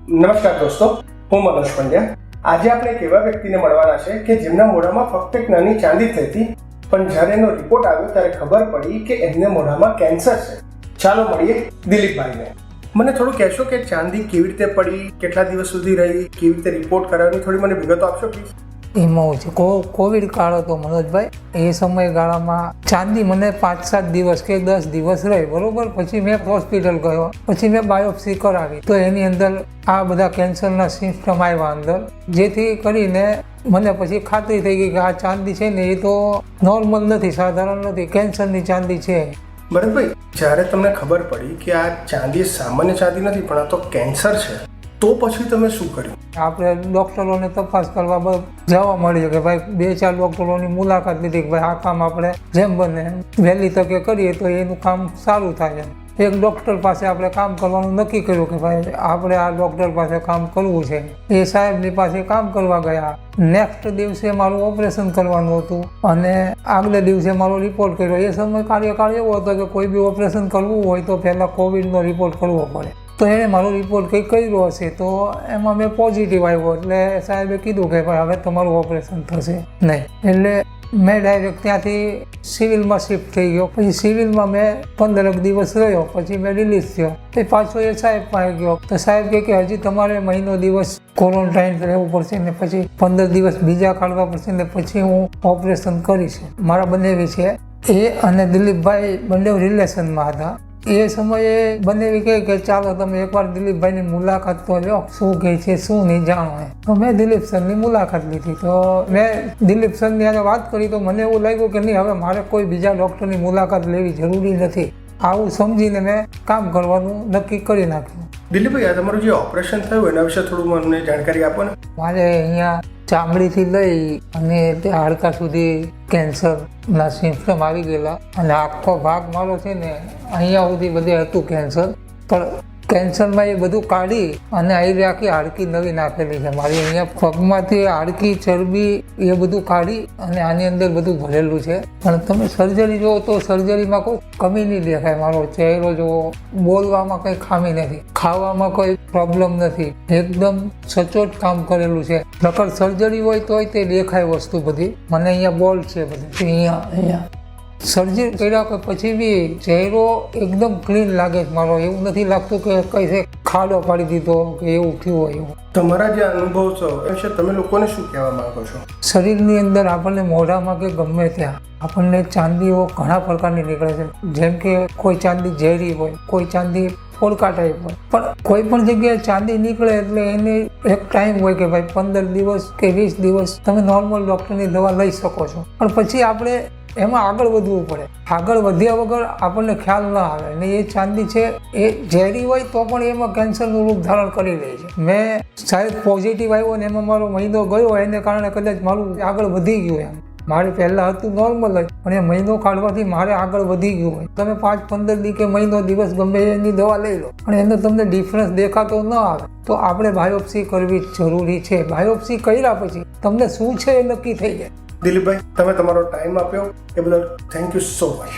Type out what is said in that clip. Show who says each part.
Speaker 1: નમસ્કાર દોસ્તો, હું મનોજ પંડ્યા. આજે આપણે એક એવા વ્યક્તિને મળવાના છે કે જેમના મોઢામાં ફક્ત એક નાની ચાંદી થઈ હતી, પણ જ્યારે એનો રિપોર્ટ આવ્યો ત્યારે ખબર પડી કે એમને મોઢામાં કેન્સર છે. ચાલો મળીએ દિલીપભાઈને. મને થોડું કહેશો કે ચાંદી કેવી રીતે પડી, કેટલા દિવસ સુધી રહી, કેવી રીતે રિપોર્ટ કરાવવાની, થોડી મને વિગતો આપશો પ્લીઝ.
Speaker 2: એમાં છે કોવિડ કાળ હતો મનોજભાઈ. એ સમયગાળામાં ચાંદી મને 5-7 દિવસ કે 10 દિવસ રહી, બરોબર. પછી મેં હોસ્પિટલ ગયો, પછી મેં બાયોપ્સી કરાવી, તો એની અંદર આ બધા કેન્સરના સિમ્પટમ આવ્યા અંદર, જેથી કરીને મને પછી ખાતરી થઈ ગઈ કે આ ચાંદી છે ને એ તો નોર્મલ નથી, સાધારણ નથી, કેન્સરની ચાંદી છે.
Speaker 1: ભરતભાઈ, જ્યારે તમને ખબર પડી કે આ ચાંદી સામાન્ય ચાંદી નથી પણ આ તો કેન્સર છે, તો પછી તમે શું કર્યું?
Speaker 2: આપણે ડૉક્ટરોને તપાસ કરવા જવા મળ્યું કે ભાઈ 2-4 ડૉક્ટરોની મુલાકાત લીધી કે ભાઈ આ કામ આપણે જેમ બને વહેલી તકે કરીએ તો એનું કામ સારું થાય. એક ડૉક્ટર પાસે આપણે કામ કરવાનું નક્કી કર્યું કે ભાઈ આપણે આ ડૉક્ટર પાસે કામ કરવું છે. એ સાહેબની પાસે કામ કરવા ગયા. નેક્સ્ટ દિવસે મારું ઓપરેશન કરવાનું હતું અને આગલે દિવસે મારો રિપોર્ટ કર્યો. એ સમય કાર્યકાળ એવો હતો કે કોઈ બી ઓપરેશન કરવું હોય તો પહેલાં કોવિડનો રિપોર્ટ કરવો પડે. તો એણે મારો રિપોર્ટ કંઈક કર્યો હશે, તો એમાં મેં પોઝિટિવ આવ્યો. એટલે સાહેબે કીધું કે ભાઈ હવે તમારું ઓપરેશન થશે નહીં. એટલે મેં ડાયરેક્ટ ત્યાંથી સિવિલમાં શિફ્ટ થઈ ગયો. પછી સિવિલમાં મેં 15 દિવસ રહ્યો, પછી મેં રિલીઝ થયો. પછી પાછો એ સાહેબ પાસે ગયો, તો સાહેબ કહે કે હજી તમારે મહિનો દિવસ ક્વોરન્ટાઇન રહેવું પડશે ને પછી 15 દિવસ બીજા કાઢવા પડશે ને પછી હું ઓપરેશન કરીશ. મારા બંનેવી છે એ અને દિલીપભાઈ બંને રિલેશનમાં હતા. એ સમયે બંને કહે કે ચાલો તમે એકવાર દિલીપભાઈની મુલાકાત તો લો, શું કહે છે શું નહીં જાણો. તો મેં દિલીપ સરની મુલાકાત લીધી. તો મેં દિલીપ સરની સાથે વાત કરી તો મને એવું લાગ્યું કે નહીં, હવે મારે કોઈ બીજા ડૉક્ટરની મુલાકાત લેવી જરૂરી નથી. આવું સમજીને મેં કામ કરવાનું નક્કી કરી નાખ્યું.
Speaker 1: દિલીપભાઈ, આ તમારું જે ઓપરેશન થયું એના વિશે થોડું મને જાણકારી આપો ને.
Speaker 2: મારે અહીંયા ચામડીથી લઈ અને તે હાડકા સુધી કેન્સરના સિમ્પટમ આવી ગયેલા અને આખો ભાગ મારો છે ને અહીંયા સુધી બધે હતું કેન્સર. પણ કેન્સરમાં એ બધું કાઢી અને અહીં આખી હાડકી નવી નાખેલી છે મારી. અહીંયા પગમાંથી હાડકી, ચરબી એ બધું કાઢી અને આની અંદર બધું ભરેલું છે. પણ તમે સર્જરી જુઓ તો સર્જરીમાં કોઈ કમી નહીં દેખાય. મારો ચહેરો જુઓ, બોલવામાં કંઈ ખામી નથી, ખાવામાં કોઈ પ્રોબ્લેમ નથી, એકદમ સચોટ કામ કરેલું છે. નકર સર્જરી હોય તોય તે દેખાય વસ્તુ બધી. મને અહીંયા બોલ્ડ છે બધી, અહીંયા સર્જરી કર્યા પછી બી ચહેરો એકદમ ક્લીન લાગે છે મારો. એવું નથી લાગતું કે કઈ છે ખાડો પાડી દીધો કે એવું થયું હોય એવું.
Speaker 1: તમારા જે અનુભવ છો એ વિશે તમે લોકોને શું કહેવા માંગો છો?
Speaker 2: શરીરની અંદર આપણને મોઢામાં કે ગમે ત્યાં આપણને ચાંદીઓ ઘણા પ્રકારની નીકળે છે. જેમ કે કોઈ ચાંદી ઝેરી હોય, કોઈ ચાંદી ફોડકા ટાઈપ હોય. પણ કોઈ પણ જગ્યાએ ચાંદી નીકળે એટલે એને એક ટાઈમ હોય કે ભાઈ 15 દિવસ કે 20 દિવસ તમે નોર્મલ ડૉક્ટરની દવા લઈ શકો છો. પણ પછી આપણે એમાં આગળ વધવું પડે. આગળ વધ્યા વગર આપણને ખ્યાલ ના આવે. અને એ ચાંદી છે એ ઝેરી હોય તો પણ એમાં કેન્સરનું રૂપ ધારણ કરી લે છે. મેં સાહેબ પોઝિટિવ આવ્યો ને એમાં મારો મહિનો ગયો, એને કારણે કદાચ મારું આગળ વધી ગયું. એમ મારે પહેલાં હતું નોર્મલ જ, પણ એ મહિનો કાઢવાથી મારે આગળ વધી ગયું હોય. તમે 5-15 દી કે મહિનો દિવસ ગમે એની દવા લઈ લો અને એનો તમને ડિફરન્સ દેખાતો ન આવે તો આપણે બાયોપ્સી કરવી જરૂરી છે. બાયોપ્સી કર્યા પછી તમને શું છે એ નક્કી થઈ જાય.
Speaker 1: દિલીપભાઈ, તમે તમારો ટાઈમ આપ્યો એ બદલ થેન્ક યુ સો મચ.